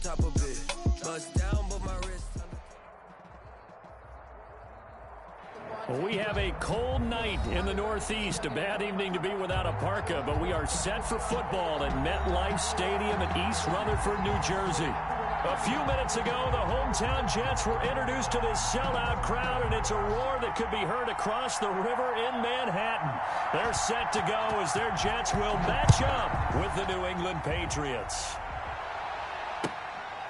top of it. Bust down, but my wrist. We have a cold night in the Northeast. A bad evening to be without a parka, but we are set for football at MetLife Stadium in East Rutherford, New Jersey. A few minutes ago, the hometown Jets were introduced to this sellout crowd, and it's a roar that could be heard across the river in Manhattan. They're set to go as their Jets will match up with the New England Patriots.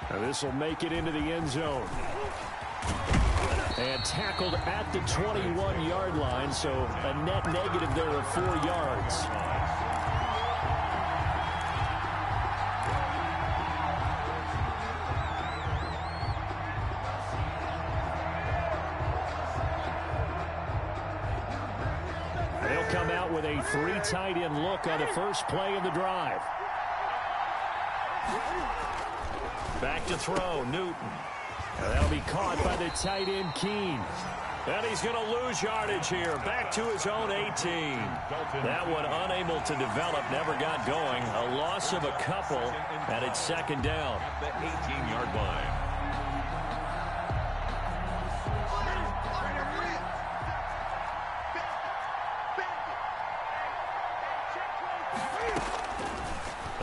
Now this will make it into the end zone. And tackled at the 21-yard line, so a net negative there of 4 yards. They'll come out with a 3 tight end look on the first play of the drive. Back to throw, Newton. And that'll be caught by the tight end, Keene. And he's going to lose yardage here. Back to his own 18. That one unable to develop, never got going. A loss of a couple, and it's second down. At the 18-yard line.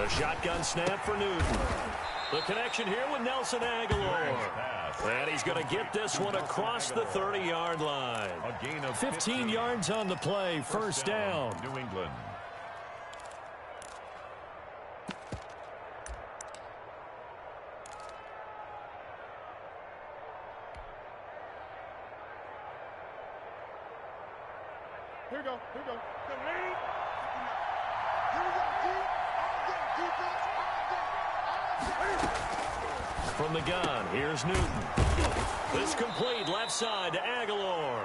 A shotgun snap for Newton. The connection here with Nelson Agholor. And he's going to get this one across the 30-yard line. A gain of 15 yards on the play, first down. New England. Here we go. From the gun, here's Newton. This complete left side to Agholor.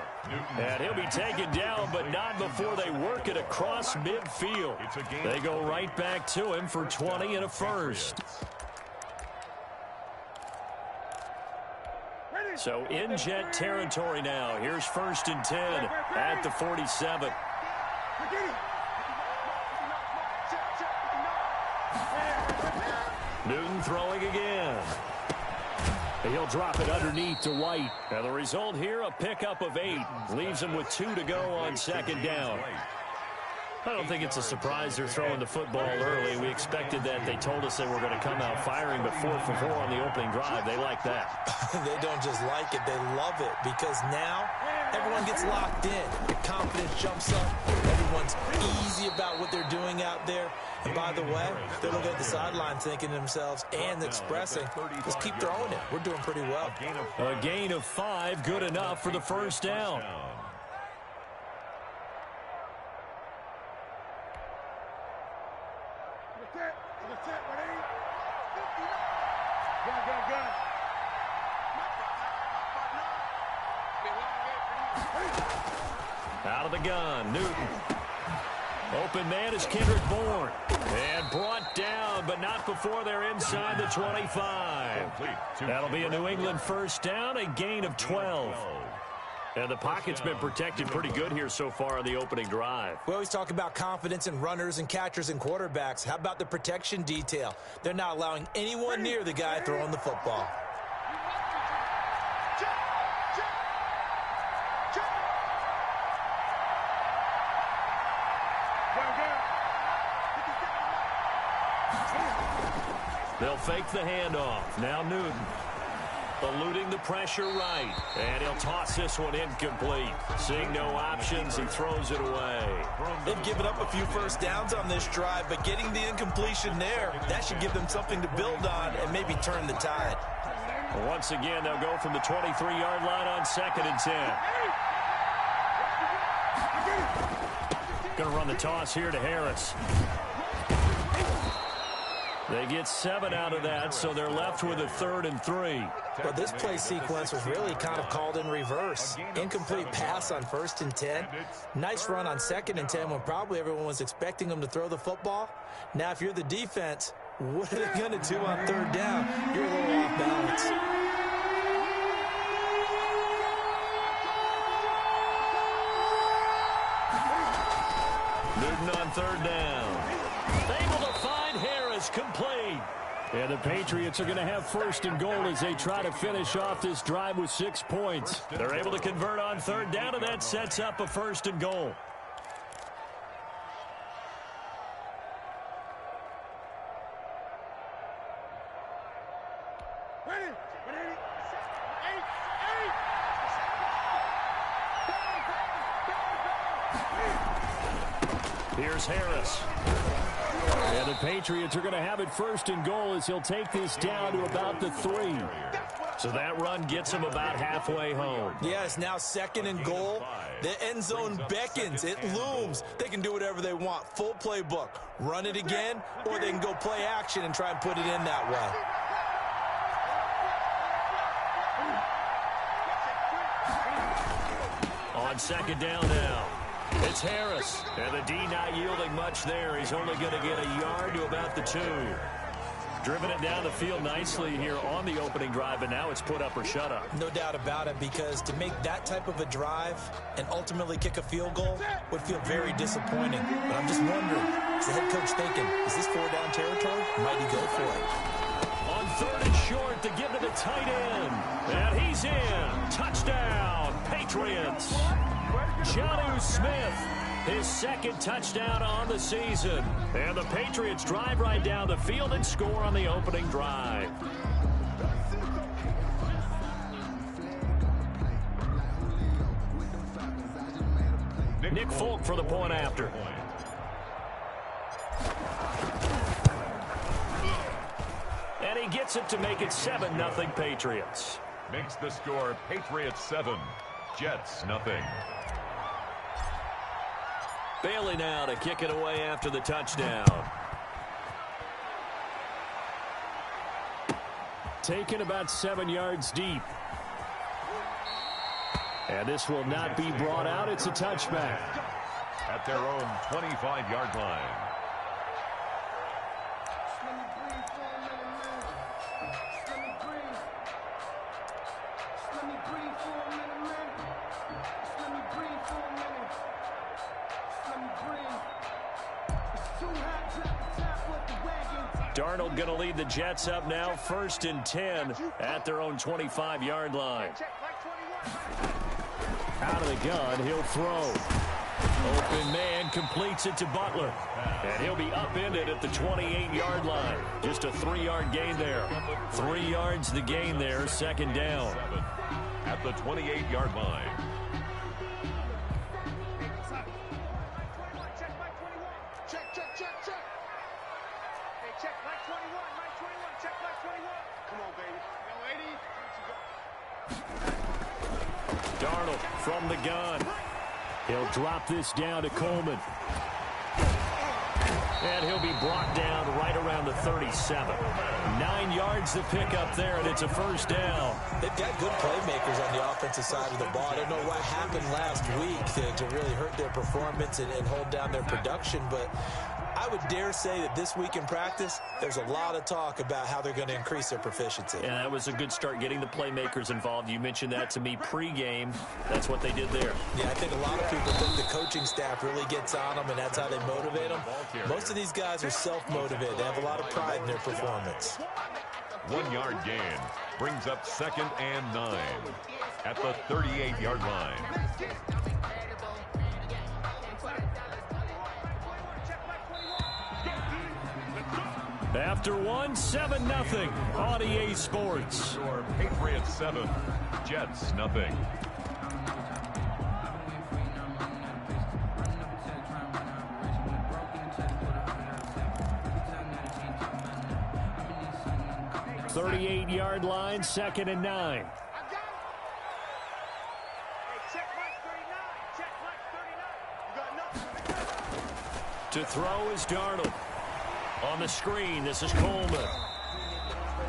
And he'll be taken down, but not before they work it across midfield. They go right back to him for 20 and a first. So in Jet territory now. Here's 1st and 10 at the 47. Newton throwing again. He'll drop it underneath to White. And the result here, a pickup of 8. Leaves him with 2 to go on second down. I don't think it's a surprise they're throwing the football early. We expected that. They told us they were going to come out firing, but 4 for 4 on the opening drive. They like that. They don't just like it, they love it, because now everyone gets locked in. The confidence jumps up. Everyone's easy about what they're doing out there. And by the way, they're looking at the sideline thinking to themselves and expressing, let's keep throwing it. We're doing pretty well. A gain of 5, good enough for the first down. Out of the gun, Newton. Open man is Kendrick Bourne. And brought down, but not before they're inside the 25. That'll be a New England first down, a gain of 12. And the pocket's been protected pretty good here so far on the opening drive. We always talk about confidence in runners and catchers and quarterbacks. How about the protection detail? They're not allowing anyone near the guy throwing the football. They'll fake the handoff. Now Newton. Eluding the pressure right. And he'll toss this one incomplete. Seeing no options, he throws it away. They've given up a few first downs on this drive, but getting the incompletion there, that should give them something to build on and maybe turn the tide. Once again, they'll go from the 23-yard line on 2nd and 10. Going to run the toss here to Harris. They get 7 out of that, so they're left with a 3rd and 3. Well, this play sequence was really kind of called in reverse. Incomplete pass on 1st and 10. Nice run on 2nd and 10 when probably everyone was expecting them to throw the football. Now, if you're the defense, what are they going to do on 3rd down? You're a little off balance. Newton on 3rd down. Able to find Harris complete. And the Patriots are going to have first and goal as they try to finish off this drive with 6 points. They're able to convert on third down, and that sets up a first and goal. Here's Harris. And the Patriots are going to have it first and goal as he'll take this down to about the 3. So that run gets him about halfway home. Yeah, it's now second and goal. The end zone beckons. It looms. They can do whatever they want. Full playbook. Run it again, or they can go play action and try and put it in that way. On second down now. It's Harris, and the D not yielding much there. He's only going to get a yard to about the 2. Driven it down the field nicely here on the opening drive, and now it's put up or shut up. No doubt about it, because to make that type of a drive and ultimately kick a field goal would feel very disappointing. But I'm just wondering, is the head coach thinking, is this 4-down territory? Might he go for it? On third and short, to give to the tight end. And he's in. Touchdown, Patriots. Jonnu Smith, his second touchdown on the season. And the Patriots drive right down the field and score on the opening drive. Nick Folk for the point after. And he gets it to make it 7-0 Patriots. Makes the score Patriots 7, Jets nothing. Bailey now to kick it away after the touchdown. Taken about 7 yards deep. And this will not be brought out. It's a touchback. At their own 25-yard line. Darnold going to lead the Jets up now, 1st and 10 at their own 25-yard line. Out of the gun, he'll throw. Open man completes it to Butler. And he'll be upended at the 28-yard line. Just a 3-yard gain there. 3 yards the gain there, 2nd down. At the 28-yard line. Darnold from the gun. He'll drop this down to Coleman. And he'll be brought down right around the 37. 9 yards to pick up there, and it's a 1st down. They've got good playmakers on the offensive side of the ball. I don't know what happened last week to really hurt their performance and hold down their production, but I would dare say that this week in practice, there's a lot of talk about how they're going to increase their proficiency. And that was a good start, getting the playmakers involved. You mentioned that to me pregame. That's what they did there. Yeah, I think a lot of people think the coaching staff really gets on them, and that's how they motivate them. Most of these guys are self-motivated. They have a lot of pride in their performance. 1-yard gain brings up 2nd and 9 at the 38-yard line. After 1, 7-0 on EA Sports. Score Patriots 7, Jets nothing. .38-yard line, 2nd and 9. To throw is Darnold. On the screen, this is Coleman.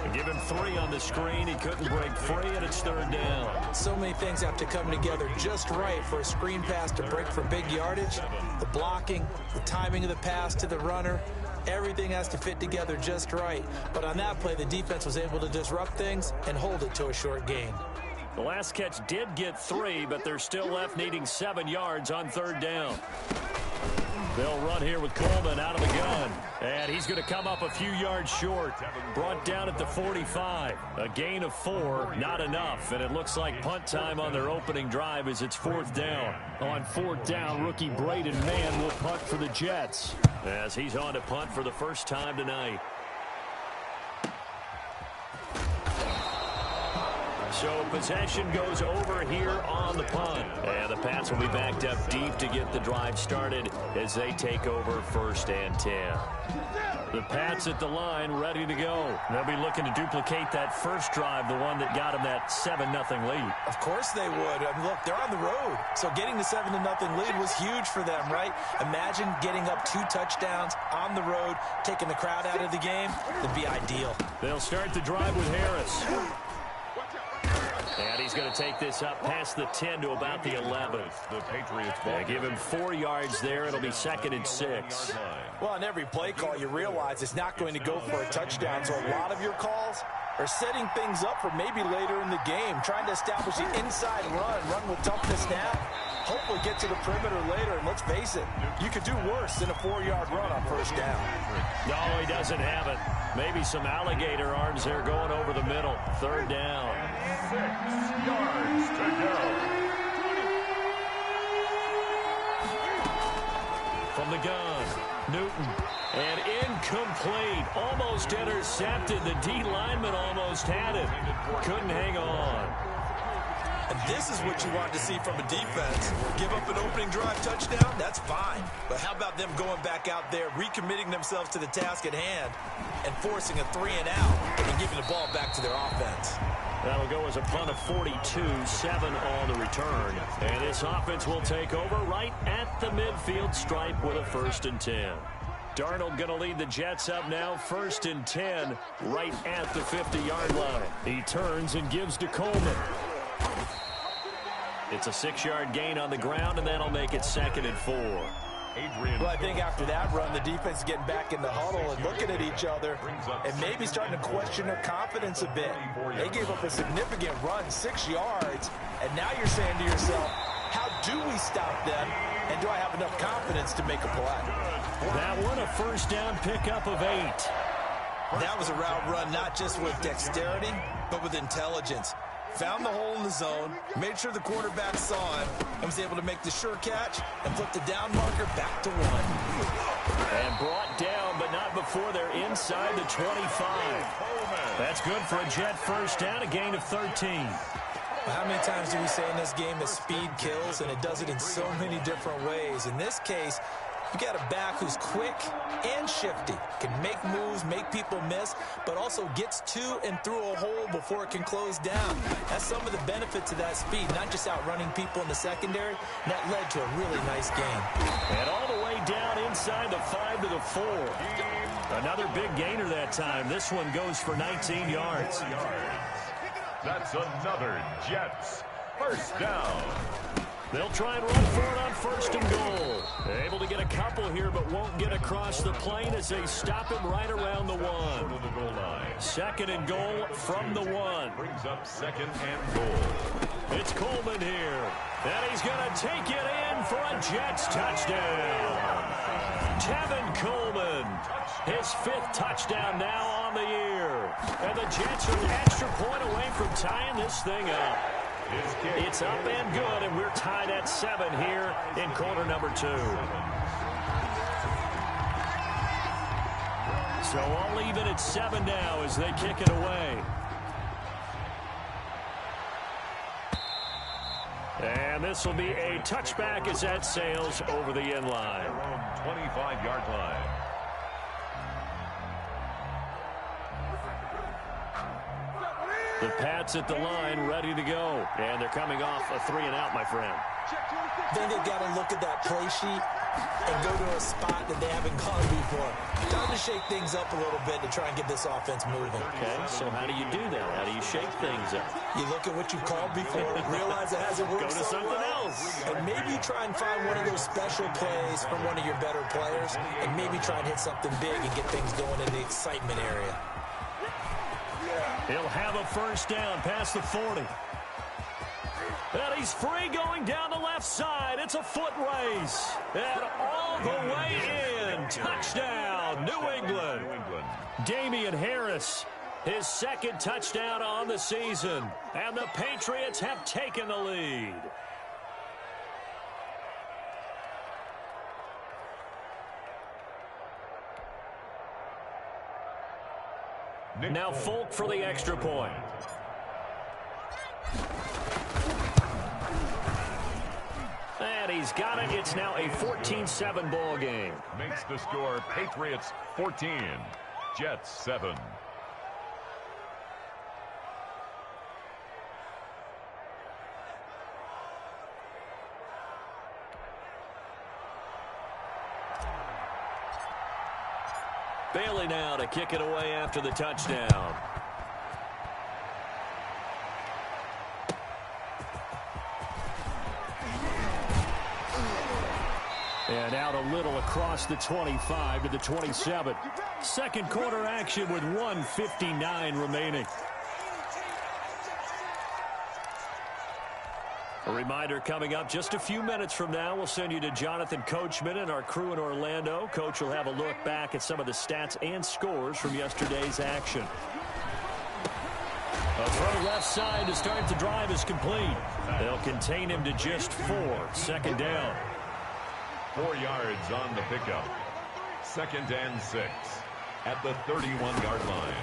They give him 3 on the screen. He couldn't break free, and it's 3rd down. So many things have to come together just right for a screen pass to break for big yardage. The blocking, the timing of the pass to the runner, everything has to fit together just right. But on that play, the defense was able to disrupt things and hold it to a short gain. The last catch did get 3, but they're still left needing 7 yards on 3rd down. They'll run here with Coleman out of the gun. And he's going to come up a few yards short. Brought down at the 45. A gain of 4, not enough. And it looks like punt time on their opening drive as it's 4th down. On 4th down, rookie Braden Mann will punt for the Jets as he's on to punt for the first time tonight. So possession goes over here on the punt. And the Pats will be backed up deep to get the drive started as they take over 1st and 10. The Pats at the line ready to go. They'll be looking to duplicate that first drive, the one that got them that 7-0 lead. Of course they would. I mean, look, they're on the road. So getting the 7-0 lead was huge for them, right? Imagine getting up 2 touchdowns on the road, taking the crowd out of the game. That'd be ideal. They'll start the drive with Harris. And he's going to take this up past the 10 to about the 11. The Patriots give him 4 yards there. It'll be 2nd and 6. Well, on every play call, you realize it's not going to go for a touchdown. So a lot of your calls are setting things up for maybe later in the game, trying to establish the inside run with toughness now. Hopefully get to the perimeter later, and let's face it, you could do worse than a 4-yard run on 1st down. No, he doesn't have it. Maybe some alligator arms there going over the middle. 3rd down. 6 yards to go. From the gun, Newton. And incomplete. Almost intercepted. The D lineman almost had it. Couldn't hang on. And this is what you want to see from a defense. Give up an opening drive touchdown, that's fine. But how about them going back out there, recommitting themselves to the task at hand, and forcing a 3-and-out, and giving the ball back to their offense. That'll go as a punt of 42, 7 on the return. And this offense will take over right at the midfield stripe with a 1st and 10. Darnold going to lead the Jets up now, 1st and 10, right at the 50-yard line. He turns and gives to Coleman. It's a 6-yard gain on the ground, and that'll make it 2nd and 4. Well, I think after that run, the defense is getting back in the huddle and looking at each other and maybe starting to question their confidence a bit. They gave up a significant run, 6 yards, and now you're saying to yourself, how do we stop them, and do I have enough confidence to make a play? That one, a 1st down pickup of 8. That was a route run not just with dexterity, but with intelligence. Found the hole in the zone, made sure the quarterback saw him, and was able to make the sure catch and flip the down marker back to 1. And brought down, but not before they're inside the 25. That's good for a Jet 1st down, a gain of 13. How many times do we say in this game that speed kills, and it does it in so many different ways? In this case, you got a back who's quick and shifty, can make moves, make people miss, but also gets to and through a hole before it can close down. That's some of the benefits of that speed, not just outrunning people in the secondary. And that led to a really nice game. And all the way down inside the 5 to the 4. Another big gainer that time. This one goes for 19 yards. That's another Jets 1st down. They'll try and run for it on 1st and goal. They're able to get a couple here, but won't get across the plane as they stop him right around the 1. 2nd and goal from the 1. Brings up 2nd and goal. It's Coleman here. And he's going to take it in for a Jets touchdown. Tevin Coleman, his 5th touchdown now on the year. And the Jets are an extra point away from tying this thing up. It's up and good, and we're tied at 7 here in quarter number 2. So all even at 7 now as they kick it away. And this will be a touchback as that sails over the end line. 25-yard line. The Pats at the line ready to go. And they're coming off a 3-and-out, my friend. Then they've got to look at that play sheet and go to a spot that they haven't gone before. Time to shake things up a little bit to try and get this offense moving. Okay, so how do you do that? How do you shake things up? You look at what you called before, realize it hasn't worked Go to so something well, else. and maybe you try and find one of those special plays from one of your better players, and maybe try and hit something big and get things going in the excitement area. He'll have a 1st down past the 40. And he's free going down the left side. It's a foot race. And all the way in. Touchdown, New England. Damian Harris, his second touchdown on the season. And the Patriots have taken the lead. Now Folk for the extra point. And he's got it. It's now a 14-7 ball game. Makes the score Patriots 14, Jets 7. Bailey now to kick it away after the touchdown. And out a little across the 25 to the 27. Second quarter action with 1:59 remaining. A reminder coming up just a few minutes from now, we'll send you to Jonathan Coachman and our crew in Orlando. Coach will have a look back at some of the stats and scores from yesterday's action. A throw left side to start the drive is complete. They'll contain him to just 4. Second down. 4 yards on the pickup. 2nd and 6 at the 31-yard line.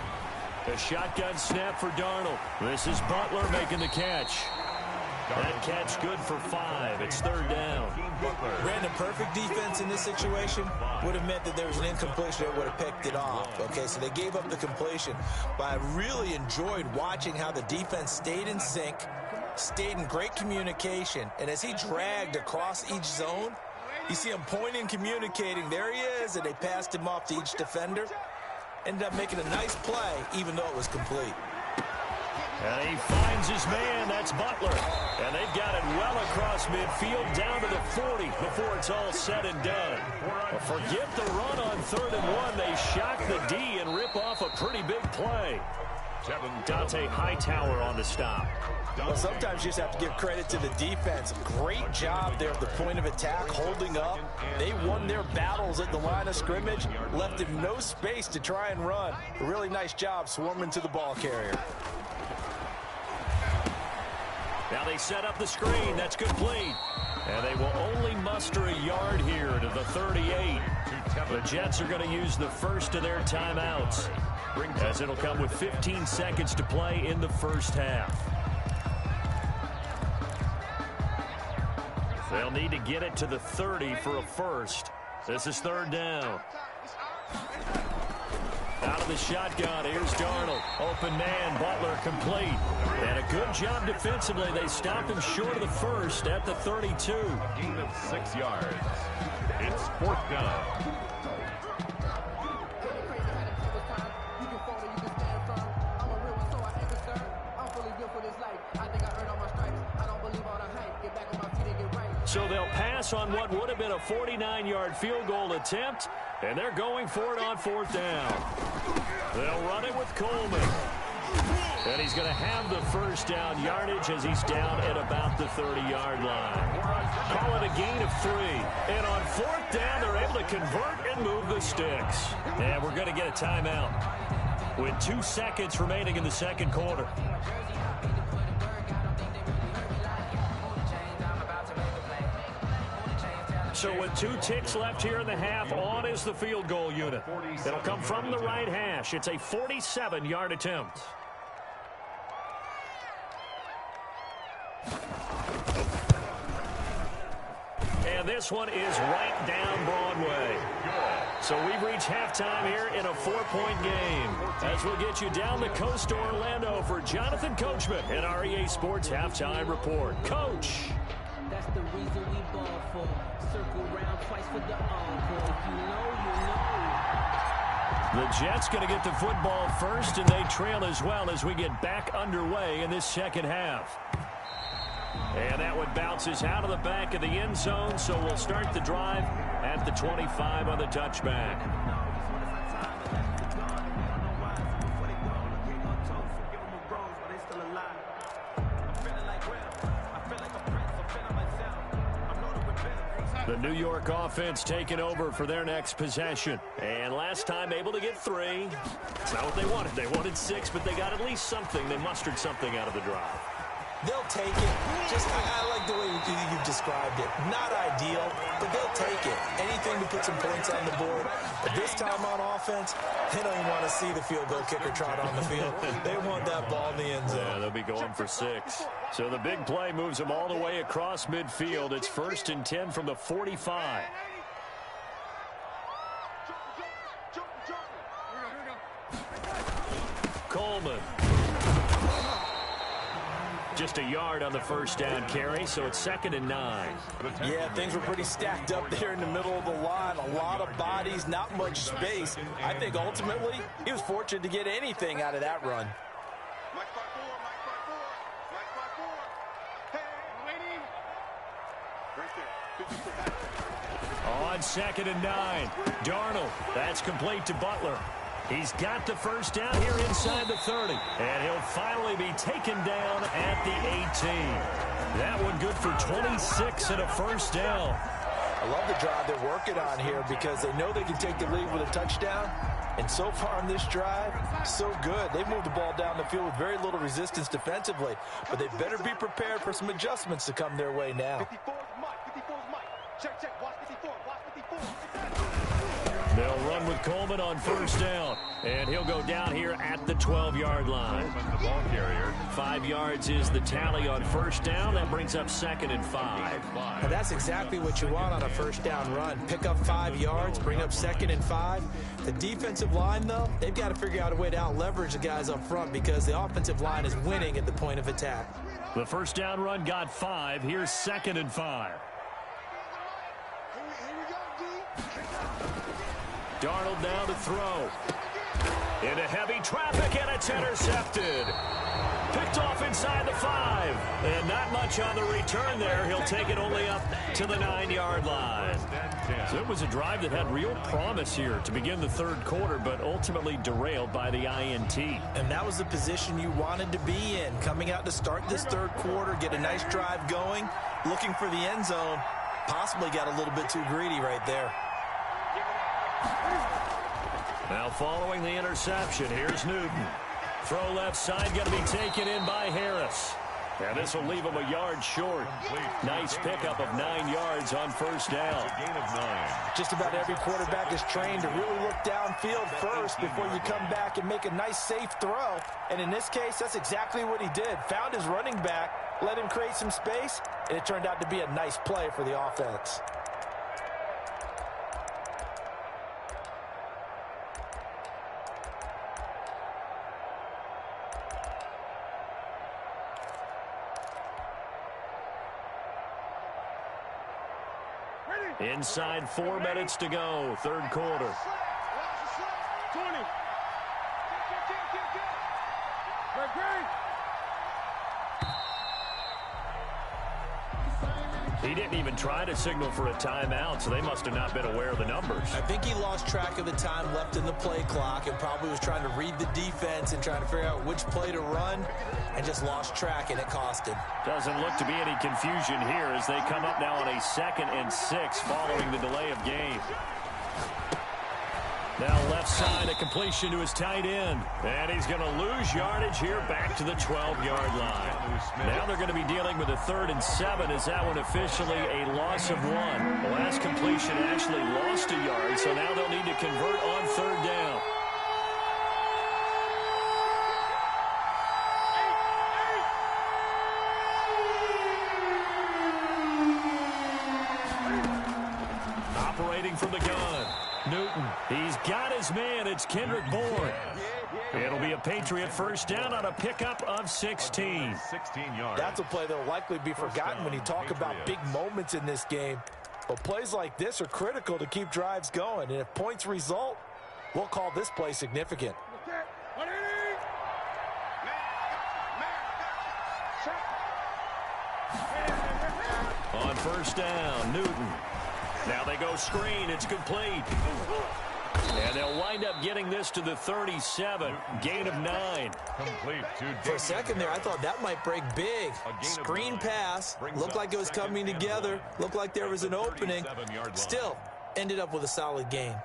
A shotgun snap for Darnold. This is Butler making the catch. That catch good for 5. It's 3rd down. Brandon, perfect defense in this situation would have meant that there was an incompletion that would have picked it off. Okay, so they gave up the completion. But I really enjoyed watching how the defense stayed in sync, stayed in great communication, and as he dragged across each zone, you see him pointing, communicating. There he is, and they passed him off to each defender. Ended up making a nice play, even though it was complete. And he finds his man. That's Butler. And they've got it well across midfield down to the 40 before it's all said and done. Well, forget the run on 3rd and 1. They shock the D and rip off a pretty big play. Dante Hightower on the stop. Well, sometimes you just have to give credit to the defense. Great job there at the point of attack, holding up. They won their battles at the line of scrimmage, left him no space to try and run. A really nice job swarming to the ball carrier. Now they set up the screen. That's complete. And they will only muster a yard here to the 38. The Jets are going to use the first of their timeouts, as it'll come with 15 seconds to play in the first half. They'll need to get it to the 30 for a first. This is 3rd down. Out of the shotgun, here's Darnold. Open man, Butler complete. And a good job defensively. They stopped him short of the first at the 32. Gain of 6 yards. It's 4th down. So they'll pass on what would have been a 49-yard field goal attempt, and they're going for it on 4th down. They'll run it with Coleman. And he's going to have the first down yardage as he's down at about the 30-yard line. Call it a gain of 3. And on 4th down, they're able to convert and move the sticks. And we're going to get a timeout with 2 seconds remaining in the second quarter. So with 2 ticks left here in the half, on is the field goal unit. It'll come from the right hash. It's a 47-yard attempt. And this one is right down Broadway. So we've reached halftime here in a 4-point game. As we'll get you down the coast to Orlando for Jonathan Coachman in our EA Sports Halftime Report. Coach. That's the reason we ball for. Circle round twice for the encore. You know. The Jets going to get the football first, and they trail as well as we get back underway in this second half. And that one bounces out of the back of the end zone, so we'll start the drive at the 25 on the touchback. The New York offense taking over for their next possession. And last time able to get 3. It's not what they wanted. They wanted 6, but they got at least something. They mustered something out of the drive. They'll take it. Just, I like the way you've described it. Not ideal, but they'll take it. Anything to put some points on the board. But this time on offense, they don't even want to see the field goal kicker trot on the field. They want that ball in the end zone. Yeah, they'll be going for 6. So the big play moves them all the way across midfield. It's 1st and 10 from the 45. Coleman. Just a yard on the first down carry, so it's 2nd and 9. Yeah, things were pretty stacked up there in the middle of the line. A lot of bodies, not much space. I think ultimately he was fortunate to get anything out of that run. On 2nd and 9, Darnold. That's complete to Butler. He's got the first down here inside the 30. And he'll finally be taken down at the 18. That one good for 26 and a first down. I love the drive they're working on here because they know they can take the lead with a touchdown. And so far on this drive, so good. They've moved the ball down the field with very little resistance defensively. But they better be prepared for some adjustments to come their way now. 54 is Mike. 54 is Mike. Check, check. Watch 54. Watch 54. They'll run with Coleman on first down. And he'll go down here at the 12-yard line. The ball carrier. 5 yards is the tally on first down. That brings up 2nd and 5. And that's exactly what you want on a first down run. Pick up 5 yards, bring up 2nd and 5. The defensive line, though, they've got to figure out a way to out-leverage the guys up front because the offensive line is winning at the point of attack. The first down run got 5. Here's 2nd and 5. Darnold now to throw. Into heavy traffic, and it's intercepted. Picked off inside the 5. And not much on the return there. He'll take it only up to the 9-yard line. So it was a drive that had real promise here to begin the 3rd quarter, but ultimately derailed by the INT. And that was the position you wanted to be in. Coming out to start this 3rd quarter, get a nice drive going, looking for the end zone. Possibly got a little bit too greedy right there. Now following the interception, here's Newton. Throw left side, going to be taken in by Harris. And this will leave him a yard short. Nice pickup of 9 yards on first down. Gain of 9. Just about every quarterback is trained to really look downfield first before you come back and make a nice, safe throw. And in this case, that's exactly what he did. Found his running back, let him create some space, and it turned out to be a nice play for the offense. Inside 4 minutes to go, 3rd quarter. 20. He didn't even try to signal for a timeout, so they must have not been aware of the numbers. I think he lost track of the time left in the play clock and probably was trying to read the defense and trying to figure out which play to run and just lost track, and it cost him. Doesn't look to be any confusion here as they come up now on a 2nd and 6 following the delay of game. Now left side, a completion to his tight end. And he's going to lose yardage here back to the 12-yard line. Now they're going to be dealing with a 3rd and 7 as that one officially a loss of 1. The last completion actually lost a yard, so now they'll need to convert on 3rd down. Operating from the gun. Newton, he's got his man. It's Kendrick Bourne. It'll be a Patriot first down on a pickup of 16. 16 yards. That's a play that will likely be forgotten when you talk about big moments in this game. But plays like this are critical to keep drives going. And if points result, we'll call this play significant. On first down, Newton. Now they go screen. It's complete. And they'll wind up getting this to the 37. Gain of 9. Complete to For a second there, I thought that might break big. Screen pass. Looked like it was coming together. Looked like there was an opening. Still, ended up with a solid gain.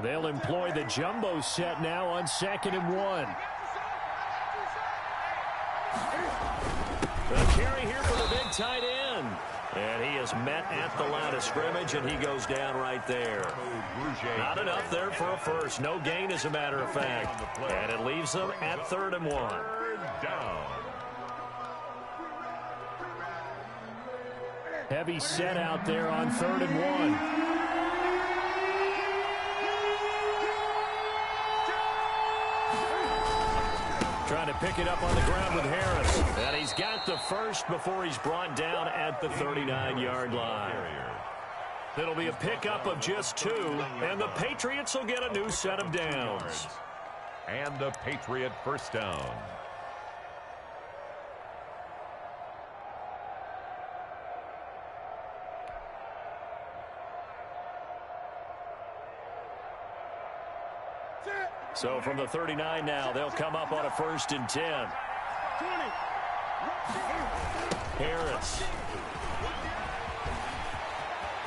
They'll employ the jumbo set now on 2nd and 1. The carry here for the big tight end. And he is met at the line of scrimmage, and he goes down right there. Not enough there for a first. No gain, as a matter of fact. And it leaves them at 3rd and 1. down. Heavy set out there on 3rd and 1. Trying to pick it up on the ground with Harris. And he's got the first before he's brought down at the 39-yard line. It'll be a pickup of just 2, and the Patriots will get a new set of downs. And a Patriot first down. So from the 39 now, they'll come up on a 1st and 10. Harris.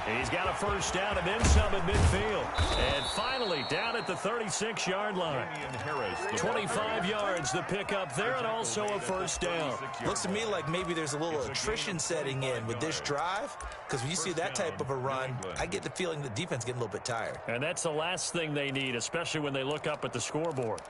And he's got a first down and then some at midfield. And finally down at the 36-yard line. 25 yards the pickup there, and also a first down. Looks to me like maybe there's a little attrition setting in with this drive, because when you see that type of a run, I get the feeling the defense getting a little bit tired. And that's the last thing they need, especially when they look up at the scoreboard.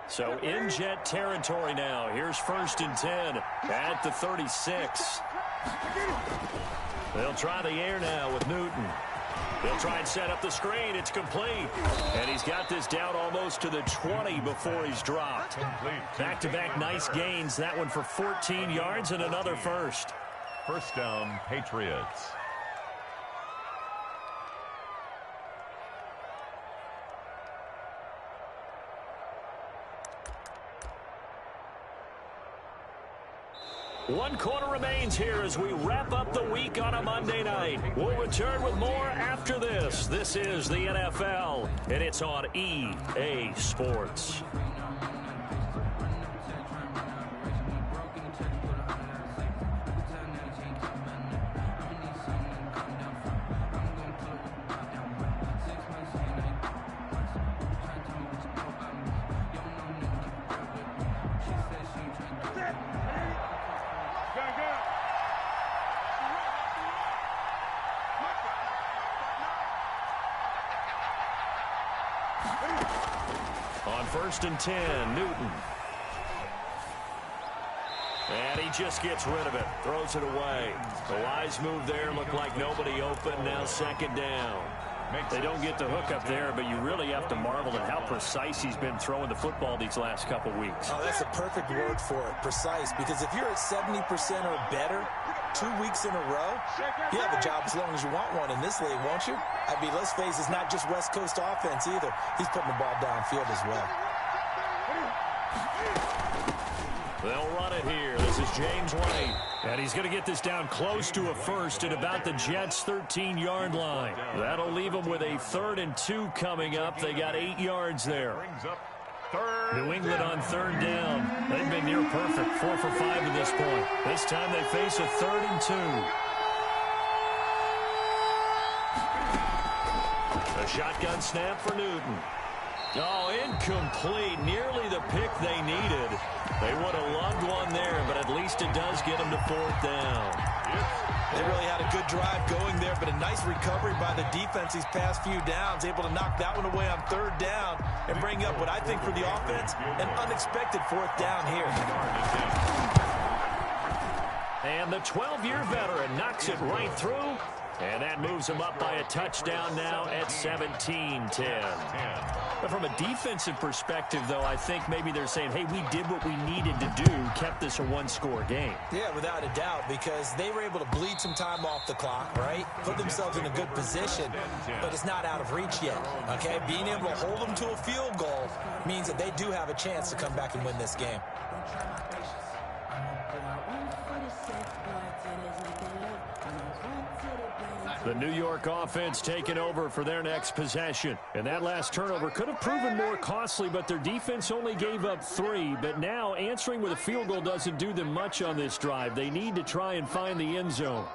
So in Jet territory now. Here's 1st and 10 at the 36. They'll try the air now with Newton. They'll try and set up the screen. It's complete. And he's got this down almost to the 20 before he's dropped. Back-to-back nice gains. That one for 14 yards and another first. First down, Patriots. One quarter remains here as we wrap up the week on a Monday night. We'll return with more after this. This is the NFL, and it's on EA Sports. On 1st and 10, Newton. And he just gets rid of it, throws it away. The wise move there, looked like nobody open, now 2nd down. They don't get the hook up there, but you really have to marvel at how precise he's been throwing the football these last couple weeks. Oh, that's a perfect word for it, precise, because if you're at 70% or better 2 weeks in a row, you have a job as long as you want one in this league, won't you? I mean, let's face it, it's not just West Coast offense either. He's putting the ball downfield as well. They'll run it here. This is James White. And he's going to get this down close to a first at about the Jets' 13-yard line. That'll leave them with a 3rd and 2 coming up. They got 8 yards there. New England on 3rd down. They've been near perfect, 4 for 5 to this point. This time they face a 3rd and 2. A shotgun snap for Newton. Oh, incomplete. Nearly the pick they needed. They would have loved one there, but at least it does get them to 4th down. They really had a good drive going there, but a nice recovery by the defense these past few downs, able to knock that one away on 3rd down and bring up what I think for the offense, an unexpected 4th down here. And the 12-year veteran knocks it right through And that moves them up by a touchdown now at 17-10. But from a defensive perspective, though, I think maybe they're saying, hey, we did what we needed to do, kept this a one-score game. Yeah, without a doubt, because they were able to bleed some time off the clock, right? Put themselves in a good position, but it's not out of reach yet, okay? Being able to hold them to a field goal means that they do have a chance to come back and win this game. The New York offense taking over for their next possession. And that last turnover could have proven more costly, but their defense only gave up 3. But now answering with a field goal doesn't do them much on this drive. They need to try and find the end zone.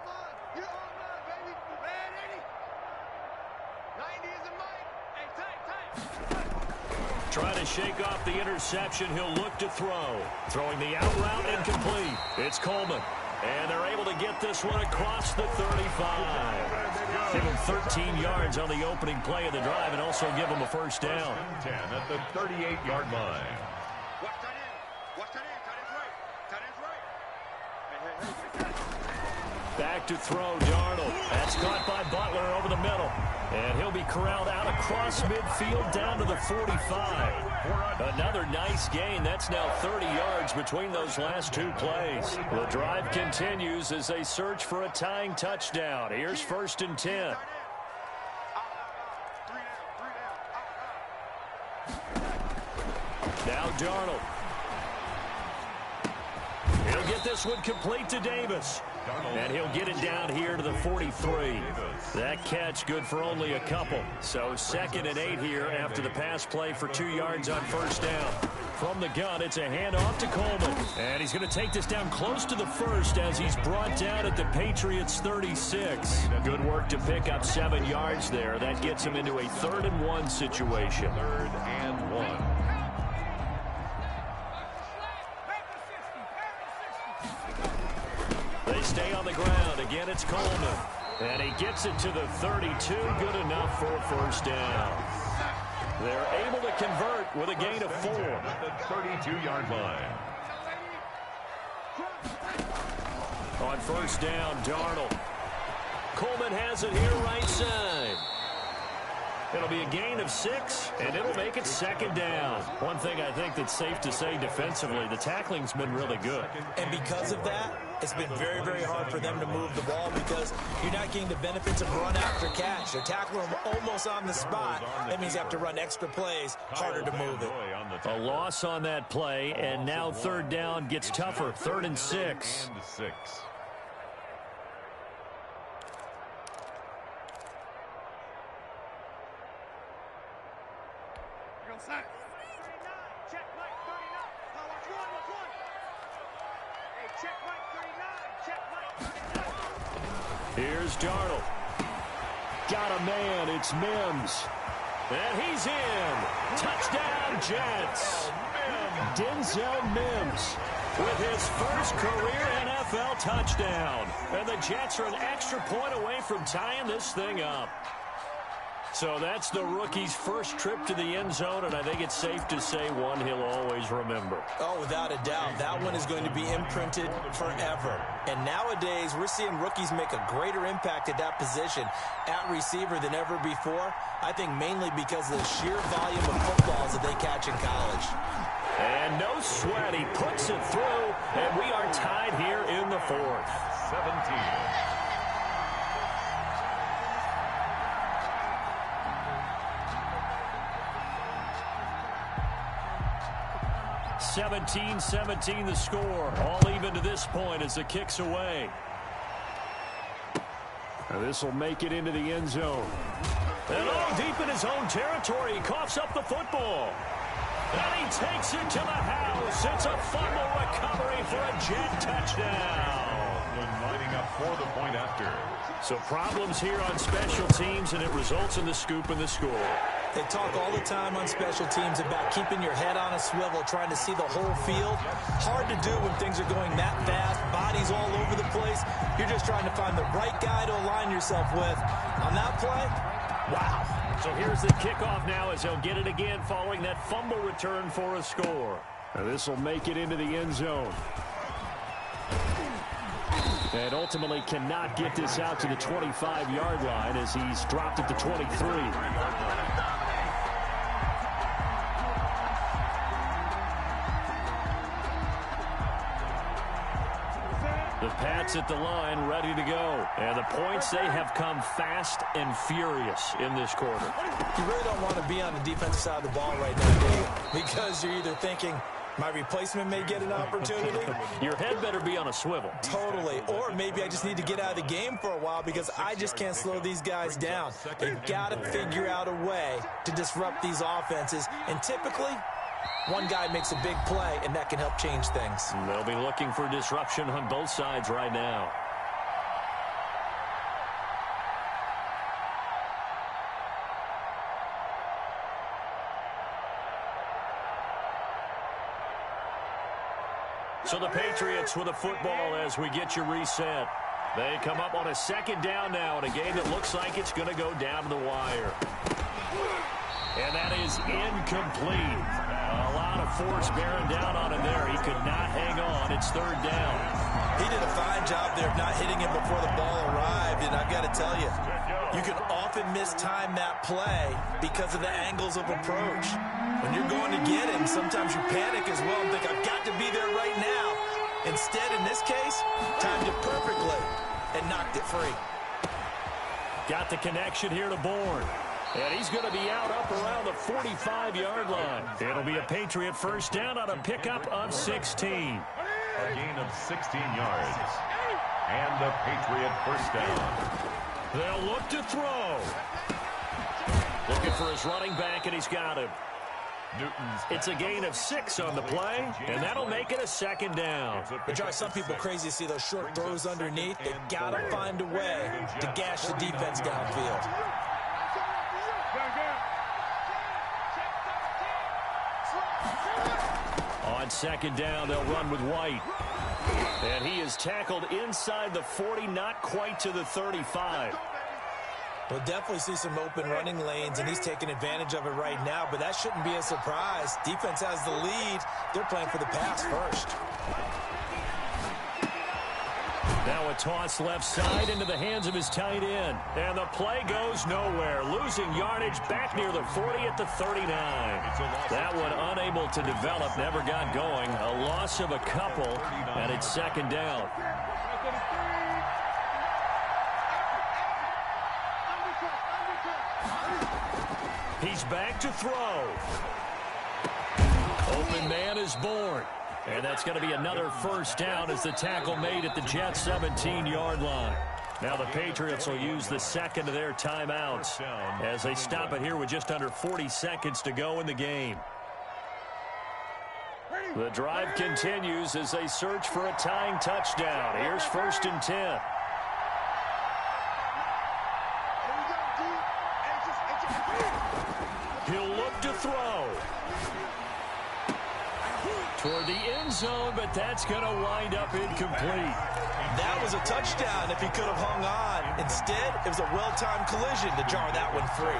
Trying to shake off the interception. He'll look to throw. Throwing the out route incomplete. It's Coleman. And they're able to get this one across the 35. Give him 13 yards on the opening play of the drive and also give him a first down. 10 at the 38-yard line. Back to throw, Darnold. That's caught by Butler over the middle. And he'll be corralled out across midfield down to the 45. Another nice gain. That's now 30 yards between those last 2 plays. The drive continues as they search for a tying touchdown. Here's 1st and 10. Now Darnold. He'll get this one complete to Davis. And he'll get it down here to the 43. That catch good for only a couple. So 2nd and 8 here after the pass play for 2 yards on first down. From the gun, it's a handoff to Coleman. And he's going to take this down close to the 1st as he's brought down at the Patriots 36. Good work to pick up 7 yards there. That gets him into a 3rd and 1 situation. 3rd and 1. They stay on the ground. Again, it's Coleman. And he gets it to the 32. Good enough for a first down. They're able to convert with a gain of 4. At the 32-yard line. On first down, Darnold. Coleman has it here right side. It'll be a gain of 6, and it'll make it 2nd down. One thing I think that's safe to say defensively, the tackling's been really good. And because of that, it's been very, very hard for them to move the ball because you're not getting the benefits of run after catch. They're tackling them almost on the spot. That means you have to run extra plays, harder to move it. A loss on that play, and now 3rd down gets tougher. 3rd and 6. Here's Darnold. Got a man. It's Mims. And he's in. Touchdown, Jets. Denzel Mims with his first career NFL touchdown. And the Jets are an extra point away from tying this thing up. So that's the rookie's first trip to the end zone, and I think it's safe to say one he'll always remember. Oh, without a doubt. That one is going to be imprinted forever. And nowadays, we're seeing rookies make a greater impact at that position at receiver than ever before. I think mainly because of the sheer volume of footballs that they catch in college. And no sweat. He puts it through, and we are tied here in the 4th. 17. 17-17 the score. All even to this point as the kick's away. Now this will make it into the end zone. And all deep in his own territory, he coughs up the football. And he takes it to the house. It's a fumble recovery for a Jet touchdown. Lining up for the point after. So problems here on special teams, and it results in the scoop and the score. They talk all the time on special teams about keeping your head on a swivel, trying to see the whole field. Hard to do when things are going that fast, bodies all over the place. You're just trying to find the right guy to align yourself with. On that play, wow. So here's the kickoff now as he'll get it again following that fumble return for a score. Now this will make it into the end zone. And ultimately cannot get this out to the 25-yard line as he's dropped at the 23. The Pats at the line, ready to go. And the points, they have come fast and furious in this quarter. You really don't want to be on the defensive side of the ball right now, do you? Because you're either thinking, my replacement may get an opportunity. Your head better be on a swivel. Totally. Or maybe I just need to get out of the game for a while because I just can't slow these guys down. They've got to figure out a way to disrupt these offenses. And typically, one guy makes a big play, and that can help change things. They'll be looking for disruption on both sides right now. So the Patriots with the football as we get you reset. They come up on a second down now in a game that looks like it's going to go down to the wire. And that is incomplete. A lot of force bearing down on him there. He could not hang on. It's third down. He did a fine job there of not hitting him before the ball arrived. And I've got to tell you, you can often mistime that play because of the angles of approach. When you're going to get him, sometimes you panic as well and think, I've got to be there right now. Instead, in this case, timed it perfectly and knocked it free. Got the connection here to Bourne. And he's going to be out up around the 45-yard line. It'll be a Patriot first down on a pickup of 16. A gain of 16 yards. And a Patriot first down. They'll look to throw. Looking for his running back, and he's got him. It's a gain of 6 on the play, and that'll make it a second down. It drives some people crazy to see those short throws underneath. They got to find a way to gash the defense downfield. On second down, they'll run with White. And he is tackled inside the 40, not quite to the 35. We'll definitely see some open running lanes, and he's taking advantage of it right now, but that shouldn't be a surprise. Defense has the lead. They're playing for the pass first. Now a toss left side into the hands of his tight end. And the play goes nowhere. Losing yardage back near the 40 at the 39. That one unable to develop, never got going. A loss of a couple, and it's second down. He's back to throw. Open man is Bourne. And that's going to be another first down as the tackle made at the Jets' 17-yard line. Now the Patriots will use the second of their timeouts as they stop it here with just under 40 seconds to go in the game. The drive continues as they search for a tying touchdown. Here's first and 10. He'll look to throw. Toward the end zone, but that's going to wind up incomplete. That was a touchdown if he could have hung on. Instead, it was a well-timed collision to jar that one free.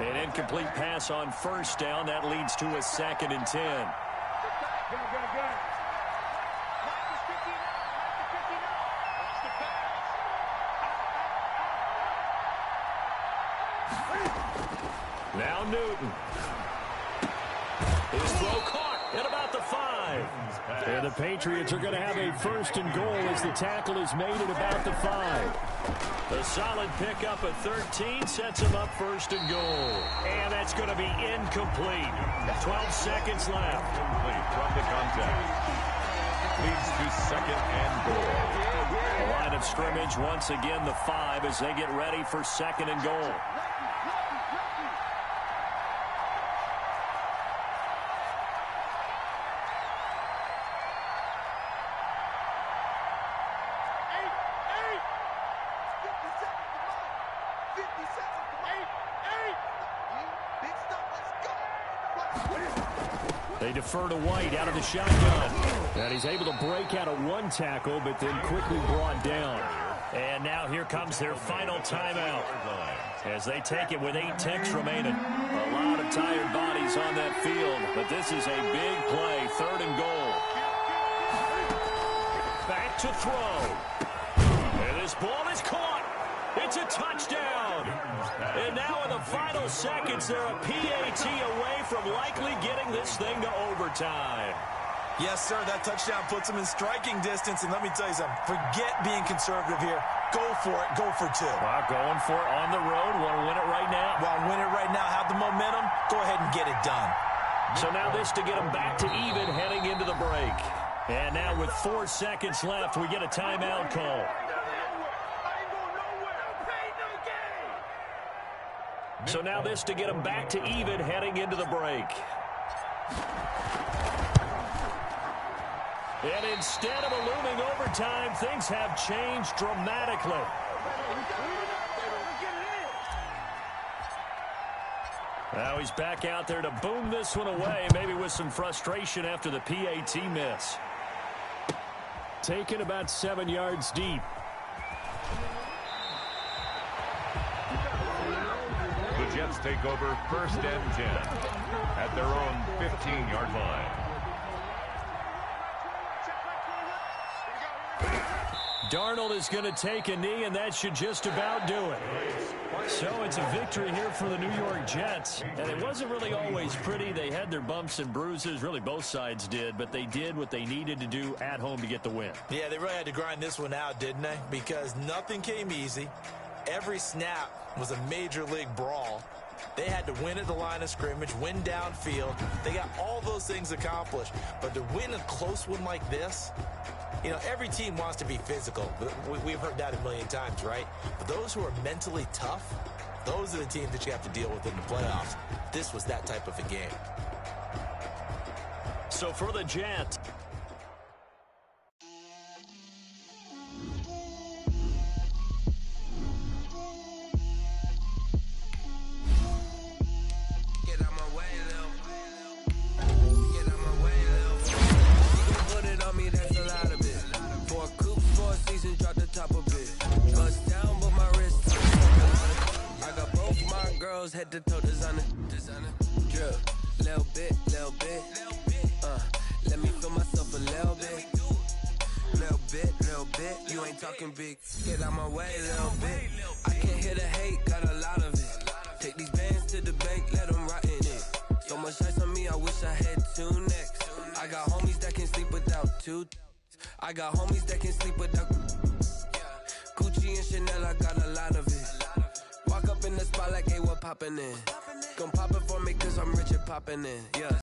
An incomplete pass on first down. That leads to a second and 10. Now Newton. His throw caught at about the 5. And the Patriots are going to have a first and goal as the tackle is made at about the 5. A solid pickup at 13 sets him up first and goal. And that's going to be incomplete. 12 seconds left. Complete from the contact. Leads to second and goal. The line of scrimmage once again the 5 as they get ready for second and goal. They defer to White out of the shotgun. And he's able to break out of one tackle, but then quickly brought down. And now here comes their final timeout as they take it with 8 ticks remaining. A lot of tired bodies on that field, but this is a big play, 3rd and goal. Back to throw. And this ball is caught. It's a touchdown. And now in the final seconds, they're a PAT away from likely getting this thing to overtime. Yes, sir, that touchdown puts them in striking distance. And let me tell you something, forget being conservative here. Go for it. Go for 2. Well, going for it on the road. Want to win it right now? Well, win it right now. Have the momentum. Go ahead and get it done. So now this to get them back to even heading into the break. And now with 4 seconds left, we get a timeout call. So now this to get them back to even heading into the break. And instead of a looming overtime, things have changed dramatically. Now he's back out there to boom this one away, maybe with some frustration after the PAT miss. Taken about 7 yards deep. The Jets take over 1st and 10 at their own 15-yard line. Darnold is going to take a knee, and that should just about do it. So it's a victory here for the New York Jets. And it wasn't really always pretty. They had their bumps and bruises. Really, both sides did. But they did what they needed to do at home to get the win. Yeah, they really had to grind this one out, didn't they? Because nothing came easy. Every snap was a major league brawl. They had to win at the line of scrimmage, win downfield. They got all those things accomplished. But to win a close one like this, you know, every team wants to be physical. We've heard that a million times, right? But those who are mentally tough, those are the teams that you have to deal with in the playoffs. This was that type of a game. So for the Jets, head to toe designer, drip, little bit, let me feel myself a little bit, you ain't talking big, get out my way, little bit, I can't hear the hate, got a lot of it, take these bands to the bank, let them rot in it, so much ice on me, I wish I had 2 necks, I got homies that can sleep without 2, I got homies that can sleep without, Gucci and Chanel, I got a lot of it. Walk up in the spot like, hey, what poppin' in? Gon' pop it for me cause I'm rich and poppin' in, yeah.